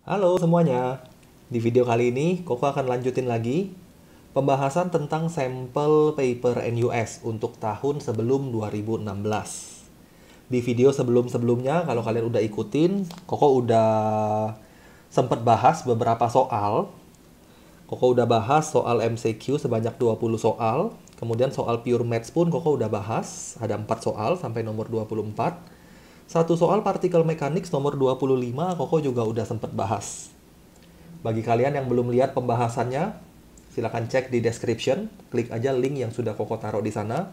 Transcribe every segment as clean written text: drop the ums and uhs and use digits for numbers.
Halo semuanya. Di video kali ini, Koko akan lanjutin lagi pembahasan tentang sampel paper NUS untuk tahun sebelum 2016. Di video sebelum-sebelumnya, kalau kalian udah ikutin, Koko udah sempat bahas beberapa soal. Koko udah bahas soal MCQ sebanyak 20 soal. Kemudian soal pure maths pun Koko udah bahas, ada 4 soal sampai nomor 24. Satu soal particle mechanics nomor 25 Koko juga udah sempat bahas. Bagi kalian yang belum lihat pembahasannya, silakan cek di description, klik aja link yang sudah Koko taruh di sana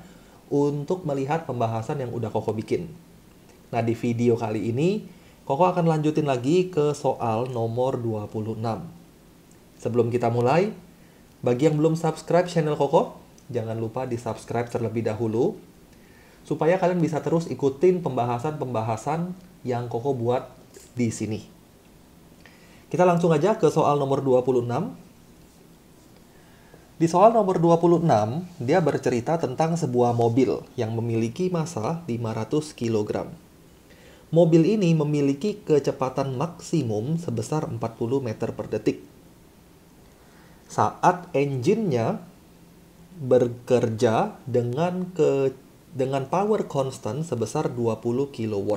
untuk melihat pembahasan yang udah Koko bikin. Nah, di video kali ini Koko akan lanjutin lagi ke soal nomor 26. Sebelum kita mulai, bagi yang belum subscribe channel Koko, jangan lupa di subscribe terlebih dahulu supaya kalian bisa terus ikutin pembahasan-pembahasan yang Koko buat di sini. Kita langsung aja ke soal nomor 26. Di soal nomor 26, dia bercerita tentang sebuah mobil yang memiliki massa 500 kg. Mobil ini memiliki kecepatan maksimum sebesar 40 meter per detik. Saat engine-nya bekerja dengan power constant sebesar 20 kW.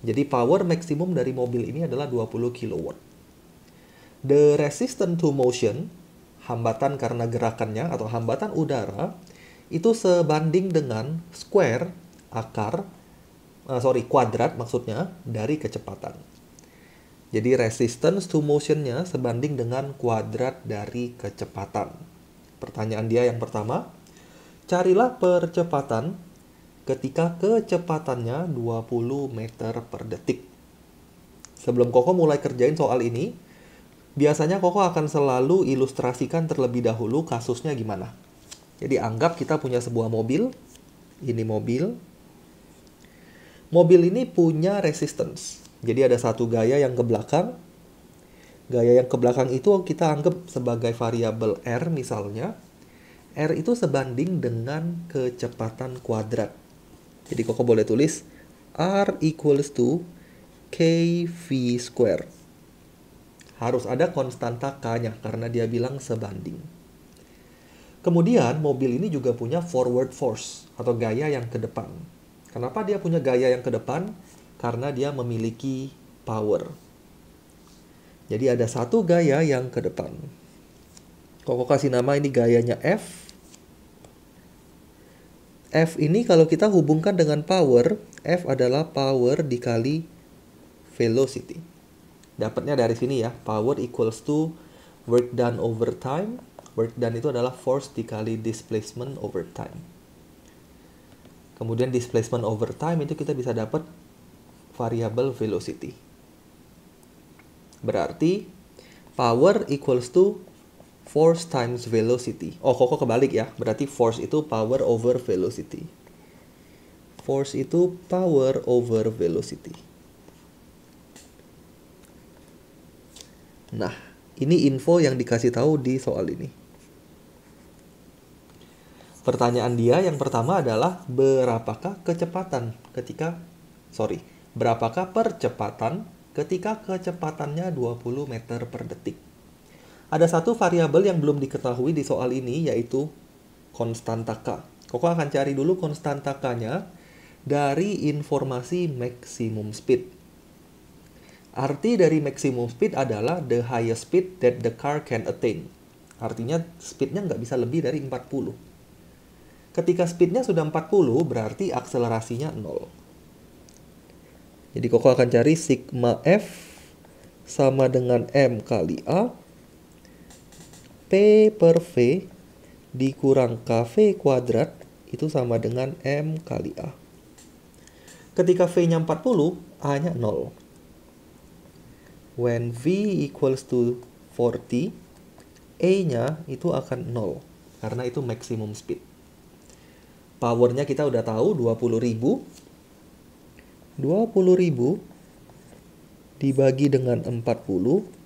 Jadi power maksimum dari mobil ini adalah 20 kW. The resistance to motion, hambatan karena gerakannya atau hambatan udara, itu sebanding dengan kuadrat maksudnya dari kecepatan. Jadi resistance to motion-nya sebanding dengan kuadrat dari kecepatan. Pertanyaan dia yang pertama, carilah percepatan ketika kecepatannya 20 meter per detik. Sebelum Koko mulai kerjain soal ini, biasanya Koko akan selalu ilustrasikan terlebih dahulu kasusnya gimana. Jadi anggap kita punya sebuah mobil. Ini mobil. Mobil ini punya resistance. Jadi ada satu gaya yang ke belakang. Gaya yang ke belakang itu kita anggap sebagai variabel R misalnya. R itu sebanding dengan kecepatan kuadrat. Jadi Koko boleh tulis R equals to KV square. Harus ada konstanta K-nya karena dia bilang sebanding. Kemudian mobil ini juga punya forward force atau gaya yang ke depan. Kenapa dia punya gaya yang ke depan? Karena dia memiliki power. Jadi ada satu gaya yang ke depan. Koko kasih nama ini gayanya F. F ini kalau kita hubungkan dengan power, F adalah power dikali velocity. Dapatnya dari sini ya, power equals to work done over time. Work done itu adalah force dikali displacement over time. Kemudian displacement over time itu kita bisa dapat variabel velocity. Berarti power equals to force times velocity. Oh, Koko kebalik ya. Berarti force itu power over velocity. Force itu power over velocity. Nah, ini info yang dikasih tahu di soal ini. Pertanyaan dia yang pertama adalah berapakah percepatan ketika kecepatannya 20 meter per detik. Ada satu variabel yang belum diketahui di soal ini yaitu konstanta K. Koko akan cari dulu konstanta K-nya dari informasi maximum speed. Arti dari maximum speed adalah the highest speed that the car can attain. Artinya speednya nggak bisa lebih dari 40. Ketika speednya sudah 40, berarti akselerasinya 0. Jadi Koko akan cari sigma F sama dengan M kali A. P per V dikurang KV kuadrat itu sama dengan M kali A. Ketika V-nya 40, A-nya 0. When V equals to 40, A-nya itu akan 0. Karena itu maximum speed. Powernya kita udah tahu 20.000. 20.000 dibagi dengan 40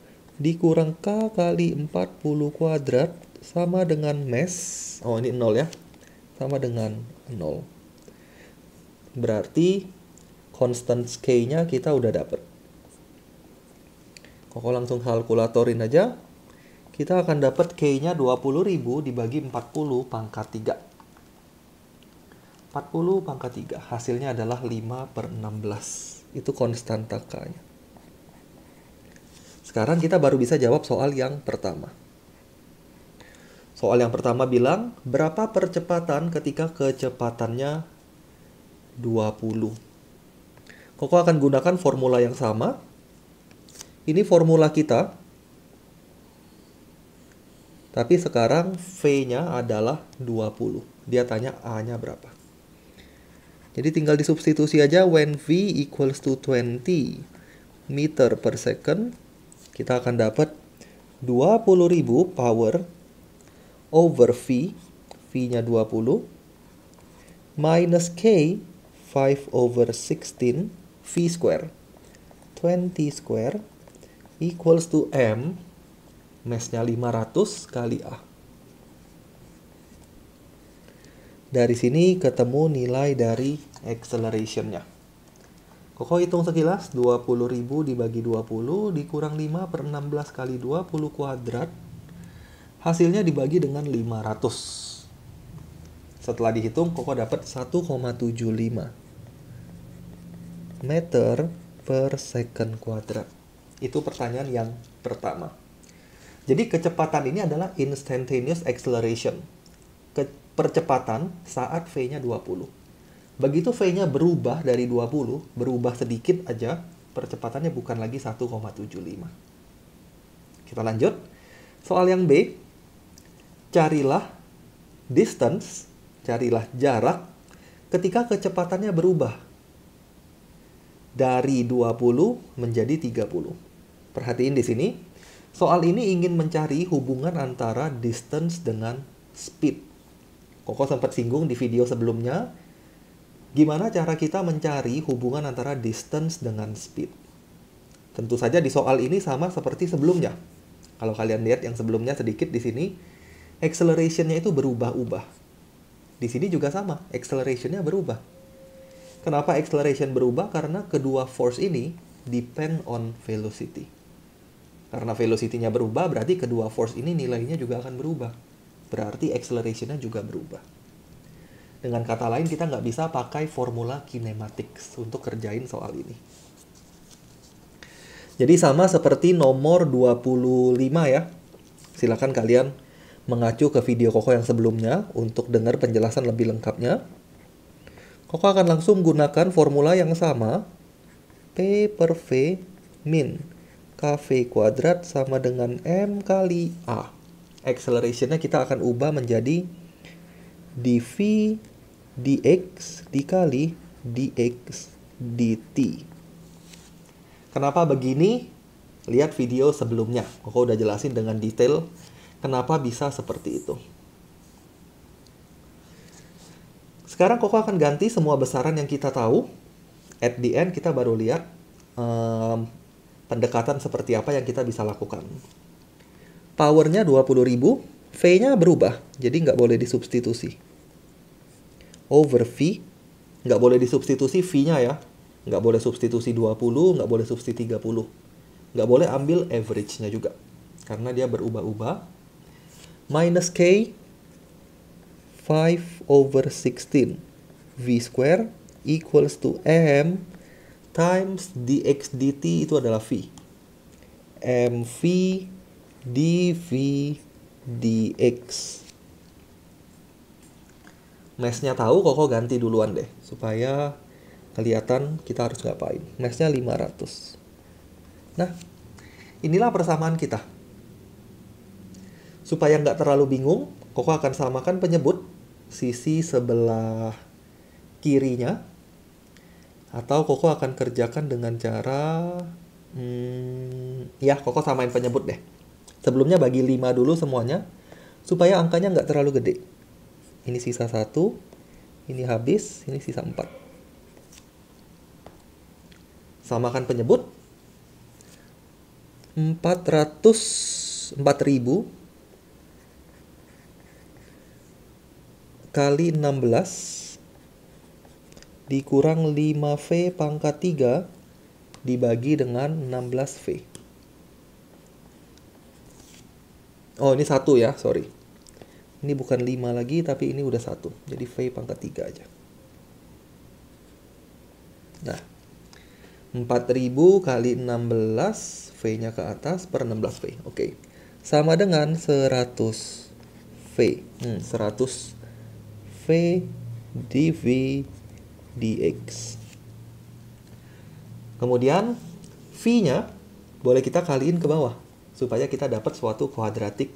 dikurang K kali 40 kuadrat sama dengan mass. Oh, ini 0 ya. Sama dengan 0. Berarti constant K-nya kita udah dapet. Koko langsung kalkulatorin aja. Kita akan dapat K-nya 20.000 dibagi 40 pangkat 3. 40 pangkat 3. Hasilnya adalah 5/16. Itu konstanta K-nya. Sekarang kita baru bisa jawab soal yang pertama. Soal yang pertama bilang, berapa percepatan ketika kecepatannya 20? Koko akan gunakan formula yang sama. Ini formula kita. Tapi sekarang V-nya adalah 20. Dia tanya A-nya berapa. Jadi tinggal disubstitusi aja. When V equals to 20 meter per second, kita akan dapat 20.000 power over V. V-nya 20. Minus K, 5/16 V square. 20 square equals to M. Mass-nya 500 kali A. Dari sini ketemu nilai dari acceleration-nya. Koko hitung sekilas, 20.000 dibagi 20 dikurang 5/16 kali 20 kuadrat. Hasilnya dibagi dengan 500. Setelah dihitung, Koko dapat 1,75 meter per second kuadrat. Itu pertanyaan yang pertama. Jadi kecepatan ini adalah instantaneous acceleration. Percepatan saat V-nya 20. Begitu V-nya berubah dari 20, berubah sedikit aja, percepatannya bukan lagi 1,75. Kita lanjut. Soal yang B. Carilah distance, carilah jarak ketika kecepatannya berubah dari 20 menjadi 30. Perhatiin di sini. Soal ini ingin mencari hubungan antara distance dengan speed. Koko sempat singgung di video sebelumnya. Gimana cara kita mencari hubungan antara distance dengan speed? Tentu saja di soal ini sama seperti sebelumnya. Kalau kalian lihat yang sebelumnya sedikit di sini, acceleration-nya itu berubah-ubah. Di sini juga sama, acceleration-nya berubah. Kenapa acceleration berubah? Karena kedua force ini depend on velocity. Karena velocity-nya berubah, berarti kedua force ini nilainya juga akan berubah. Berarti acceleration-nya juga berubah. Dengan kata lain, kita nggak bisa pakai formula kinematics untuk kerjain soal ini. Jadi sama seperti nomor 25 ya. Silakan kalian mengacu ke video Koko yang sebelumnya untuk dengar penjelasan lebih lengkapnya. Koko akan langsung gunakan formula yang sama. P per V min KV kuadrat sama dengan M kali A. Acceleration-nya kita akan ubah menjadi dV dx dikali dx dt. Kenapa begini? Lihat video sebelumnya. Koko udah jelasin dengan detail kenapa bisa seperti itu. Sekarang Koko akan ganti semua besaran yang kita tahu. At the end kita baru lihat pendekatan seperti apa yang kita bisa lakukan. Powernya 20.000, V-nya berubah, jadi nggak boleh disubstitusi. Over V, nggak boleh disubstitusi V-nya ya. Nggak boleh substitusi 20, nggak boleh substitusi 30. Nggak boleh ambil average-nya juga, karena dia berubah-ubah. Minus K, 5/16 V square equals to M times dx dt itu adalah V. mv dv dx. Mass-nya tahu, Koko ganti duluan deh. Supaya kelihatan kita harus ngapain. Mass-nya 500. Nah, inilah persamaan kita. Supaya nggak terlalu bingung, Koko akan samakan penyebut sisi sebelah kirinya. Atau Koko akan kerjakan dengan cara ya Koko samain penyebut deh. Sebelumnya bagi 5 dulu semuanya supaya angkanya nggak terlalu gede. Ini sisa 1, ini habis, ini sisa 4. Samakan penyebut. 4.000 kali 16 dikurang 5V pangkat 3 dibagi dengan 16V. Oh, ini 1 ya, sorry. Ini bukan 5 lagi, tapi ini udah 1. Jadi V pangkat 3 aja. Nah, 4000 kali 16, V-nya ke atas, per 16V. Oke. Sama dengan 100 V. 100 V dV dx. Kemudian V-nya boleh kita kaliin ke bawah supaya kita dapat suatu kuadratik,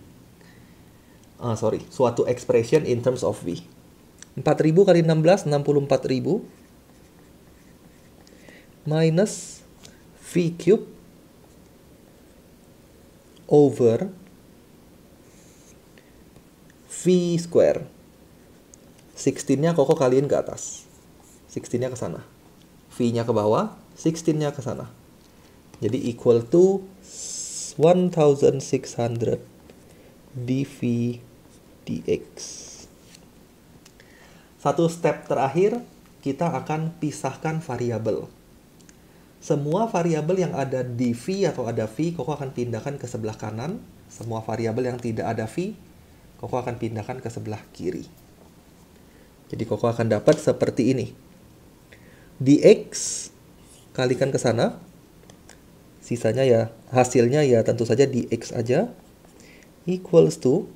suatu expression in terms of V. 4000 kali 16, 64.000 minus V cube over V square. 16-nya Koko kaliin ke atas. 16-nya ke sana. V-nya ke bawah, 16-nya ke sana. Jadi equal to 1600 dV dx. Satu step terakhir, kita akan pisahkan variabel. Semua variabel yang ada di V atau ada V, Koko akan pindahkan ke sebelah kanan. Semua variabel yang tidak ada V, Koko akan pindahkan ke sebelah kiri. Jadi Koko akan dapat seperti ini. Dx kalikan ke sana. Sisanya ya, hasilnya ya tentu saja dx aja. Equals to,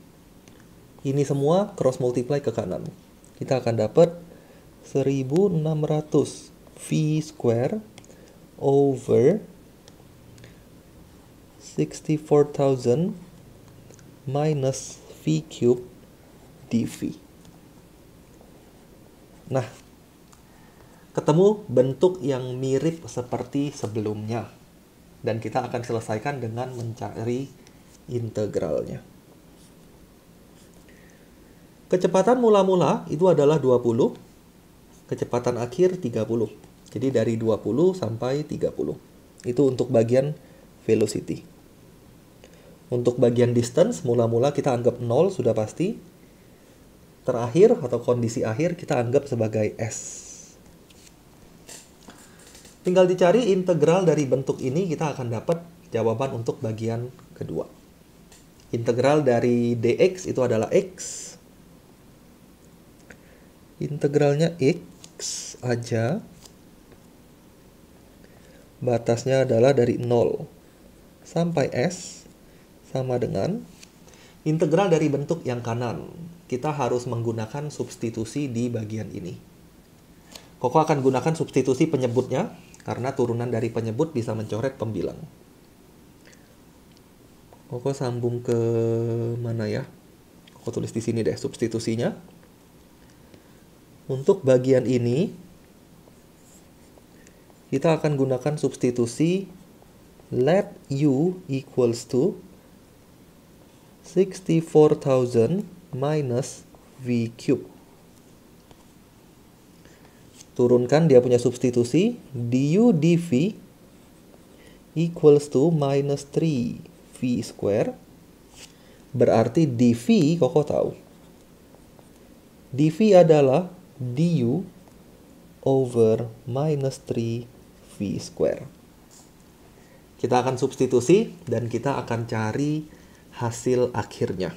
ini semua cross multiply ke kanan. Kita akan dapat 1600 V square over 64,000 minus V cube dV. Nah, ketemu bentuk yang mirip seperti sebelumnya. Dan kita akan selesaikan dengan mencari integralnya. Kecepatan mula-mula itu adalah 20. Kecepatan akhir 30. Jadi dari 20 sampai 30. Itu untuk bagian velocity. Untuk bagian distance, mula-mula kita anggap 0 sudah pasti. Terakhir atau kondisi akhir kita anggap sebagai S. Tinggal dicari integral dari bentuk ini, kita akan dapat jawaban untuk bagian kedua. Integral dari dx itu adalah x. Integralnya x aja. Batasnya adalah dari 0 sampai S sama dengan integral dari bentuk yang kanan. Kita harus menggunakan substitusi di bagian ini. Koko akan gunakan substitusi penyebutnya karena turunan dari penyebut bisa mencoret pembilang. Koko sambung ke mana ya? Koko tulis di sini deh substitusinya. Untuk bagian ini kita akan gunakan substitusi let U equals to 64,000 minus V cube. Turunkan dia punya substitusi, du dv equals to minus 3V square. Berarti dv, Koko tahu. dv adalah du over minus 3V square. Kita akan substitusi dan kita akan cari hasil akhirnya.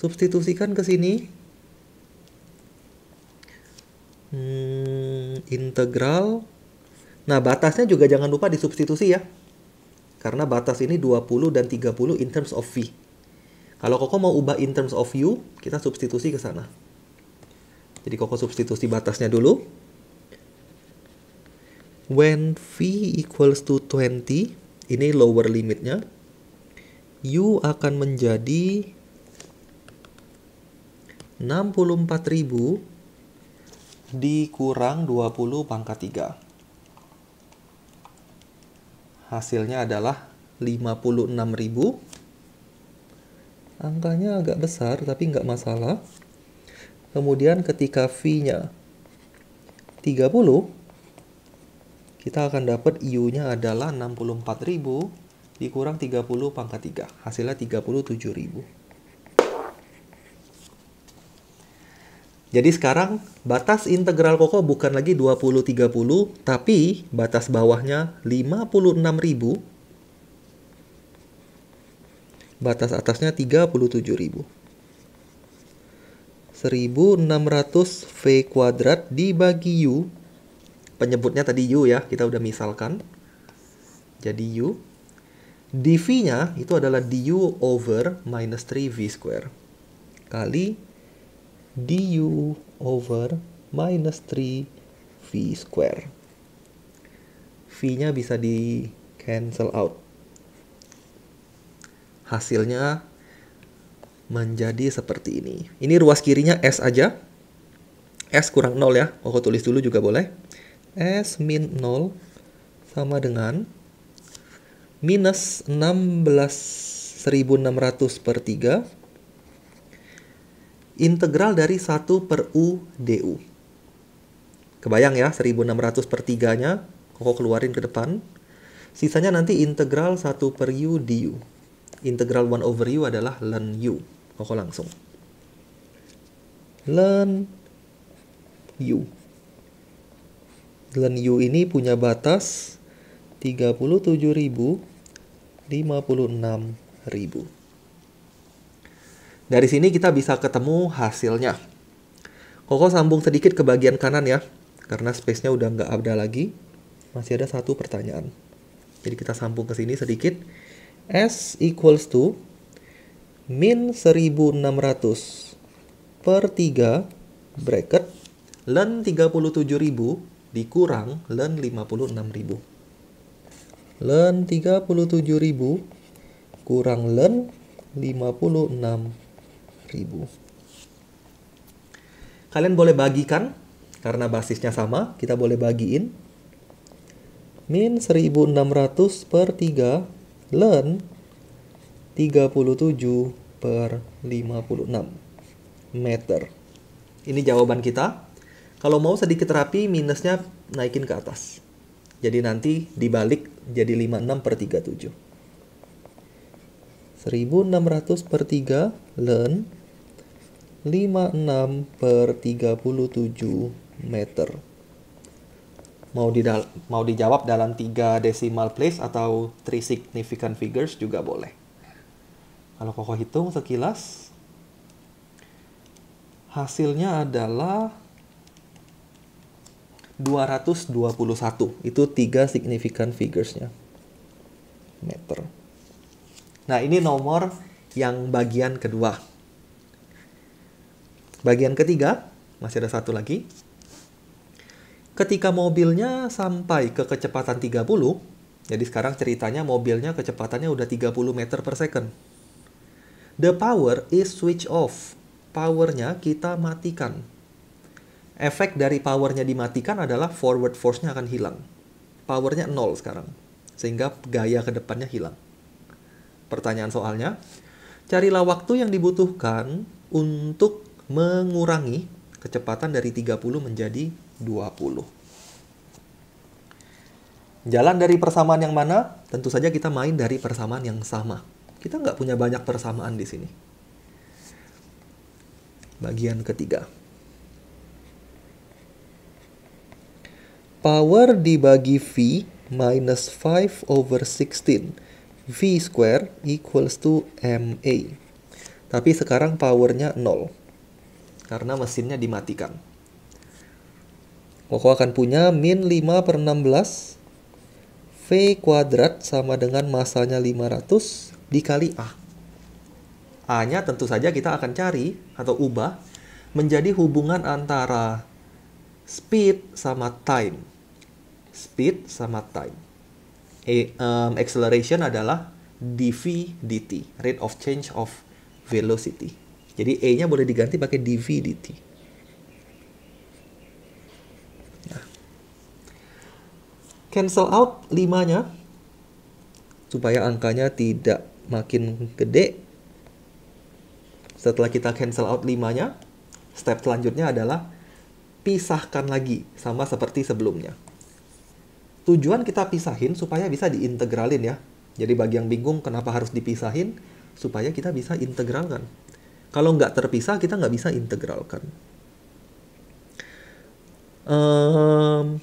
Substitusikan ke sini. Integral. Nah, batasnya juga jangan lupa disubstitusi ya. Karena batas ini 20 dan 30 in terms of V. Kalau Koko mau ubah in terms of U, kita substitusi ke sana. Jadi Koko substitusi batasnya dulu. When V equals to 20, ini lower limitnya, U akan menjadi 64.000 dikurang 20 pangkat 3. Hasilnya adalah 56.000. Angkanya agak besar, tapi nggak masalah. Kemudian ketika V-nya 30, kita akan dapat U-nya adalah 64.000 dikurang 30 pangkat 3. Hasilnya 37.000. Jadi sekarang batas integral Koko bukan lagi 20-30, tapi batas bawahnya 56.000 Batas atasnya 37.000. 1600 V kuadrat dibagi U. Penyebutnya tadi U ya, kita udah misalkan. Jadi U. dV-nya itu adalah du over minus 3V square. Kali du over minus 3V square. V-nya bisa di cancel out. Hasilnya menjadi seperti ini. Ini ruas kirinya S aja. S kurang 0 ya. Koko tulis dulu juga boleh. S min 0 sama dengan minus 16.600 per 3 integral dari 1 per U du. Kebayang ya, 1600 per 3-nya Koko keluarin ke depan. Sisanya nanti integral 1 per U du. Integral 1 over U adalah ln U. Koko langsung. Ln U. Ln U ini punya batas 37.000, 56.000. Dari sini kita bisa ketemu hasilnya. Koko sambung sedikit ke bagian kanan ya. Karena space-nya udah nggak ada lagi. Masih ada satu pertanyaan. Jadi kita sambung ke sini sedikit. S equals to min 1600 per 3 bracket ln 37.000 dikurang ln 56.000. Ln 37.000 kurang ln 56.000. Kalian boleh bagikan, karena basisnya sama, kita boleh bagiin. Min 1600 per 3 ln 37 per 56 meter. Ini jawaban kita. Kalau mau sedikit rapi, minusnya naikin ke atas. Jadi nanti dibalik jadi 56 per 37. 1600 per 3 ln 56 per 37 meter. Mau dijawab dalam 3 decimal place atau 3 significant figures juga boleh. Kalau Koko hitung sekilas, hasilnya adalah 221. Itu 3 significant figures-nya. Meter. Nah, ini nomor yang bagian kedua. Bagian ketiga, masih ada satu lagi. Ketika mobilnya sampai ke kecepatan 30, jadi sekarang ceritanya mobilnya kecepatannya udah 30 meter per second. The power is switch off. Powernya kita matikan. Efek dari powernya dimatikan adalah forward force-nya akan hilang. Powernya 0 sekarang. Sehingga gaya ke depannya hilang. Pertanyaan soalnya, carilah waktu yang dibutuhkan untuk mengurangi kecepatan dari 30 menjadi 20. Jalan dari persamaan yang mana? Tentu saja kita main dari persamaan yang sama. Kita nggak punya banyak persamaan di sini. Bagian ketiga. Power dibagi V minus 5 over 16 V square equals to MA. Tapi sekarang powernya 0. Karena mesinnya dimatikan. Koko akan punya min 5 per 16 V kuadrat sama dengan masanya 500 dikali A. A-nya tentu saja kita akan cari atau ubah menjadi hubungan antara speed sama time. Speed sama time. Acceleration adalah dv dt, rate of change of velocity. Jadi E-nya boleh diganti pakai dv dt. Nah. Cancel out 5-nya supaya angkanya tidak makin gede. Setelah kita cancel out 5-nya, step selanjutnya adalah pisahkan lagi sama seperti sebelumnya. Tujuan kita pisahin supaya bisa diintegralin ya. Jadi bagi yang bingung kenapa harus dipisahin, supaya kita bisa integralkan. Kalau nggak terpisah, kita nggak bisa integralkan.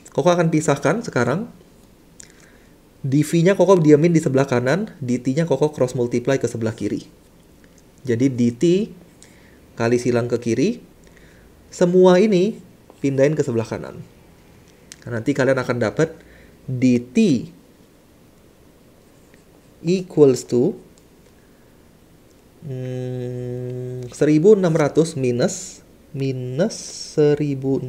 Koko akan pisahkan sekarang. dv-nya Koko diamin di sebelah kanan, dt-nya Koko cross multiply ke sebelah kiri. Jadi dt kali silang ke kiri, semua ini pindahin ke sebelah kanan. Nah, nanti kalian akan dapat dt equals to 1600 minus 1600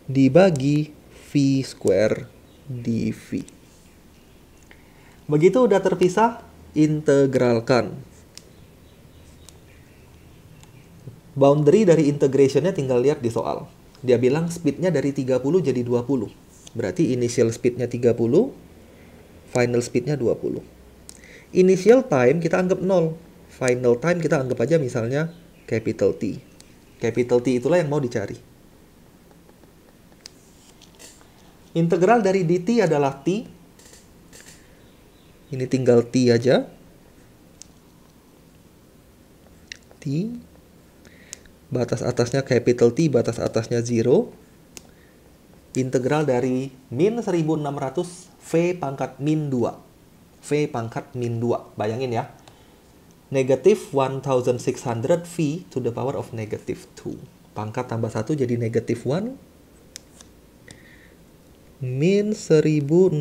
dibagi v square dv. Begitu udah terpisah, integralkan. Boundary dari integrationnya tinggal lihat di soal. Dia bilang speednya dari 30 jadi 20. Berarti initial speednya 30, final speednya 20. Initial time kita anggap 0. Final time kita anggap aja misalnya capital T. Capital T itulah yang mau dicari. Integral dari dt adalah T. Ini tinggal T aja. T. Batas atasnya capital T, batas atasnya 0. Integral dari min 1600 V pangkat min 2. V pangkat min 2. Bayangin ya. Negatif 1600 V to the power of negative 2. Pangkat tambah 1 jadi negatif 1. Min 1600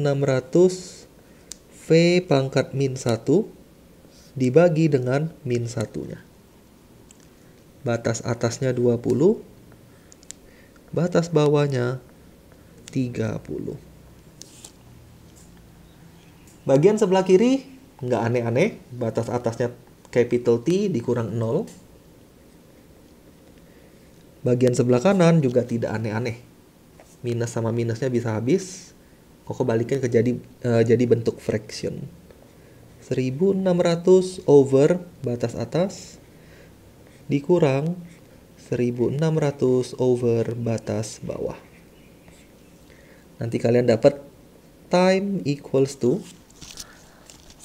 V pangkat min 1 dibagi dengan min 1-nya. Batas atasnya 20. Batas bawahnya 30. Bagian sebelah kiri nggak aneh-aneh. Batas atasnya capital T dikurang 0. Bagian sebelah kanan juga tidak aneh-aneh. Minus sama minusnya bisa habis. Koko balikin ke jadi bentuk fraction. 1600 over batas atas dikurang 1600 over batas bawah. Nanti kalian dapat time equals to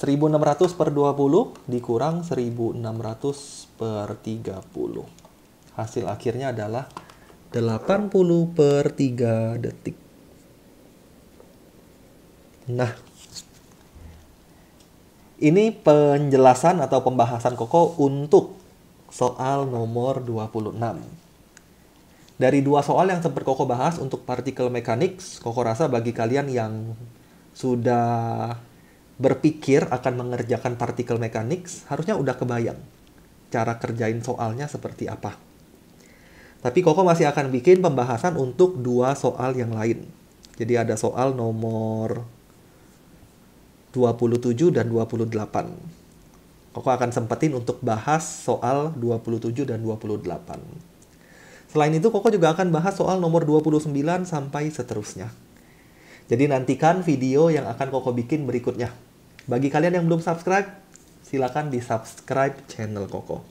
1600 per 20 dikurang 1600 per 30. Hasil akhirnya adalah 80 per 3 detik. Nah, ini penjelasan atau pembahasan Koko untuk soal nomor 26. Dari dua soal yang sempat Koko bahas untuk particle mechanics, Koko rasa bagi kalian yang sudah berpikir akan mengerjakan particle mechanics, harusnya udah kebayang cara kerjain soalnya seperti apa. Tapi Koko masih akan bikin pembahasan untuk dua soal yang lain. Jadi ada soal nomor 27 dan 28. Koko akan sempetin untuk bahas soal 27 dan 28. Selain itu, Koko juga akan bahas soal nomor 29 sampai seterusnya. Jadi nantikan video yang akan Koko bikin berikutnya. Bagi kalian yang belum subscribe, silakan di-subscribe channel Koko.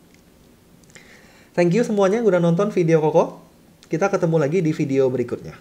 Thank you semuanya yang udah nonton video Koko. Kita ketemu lagi di video berikutnya.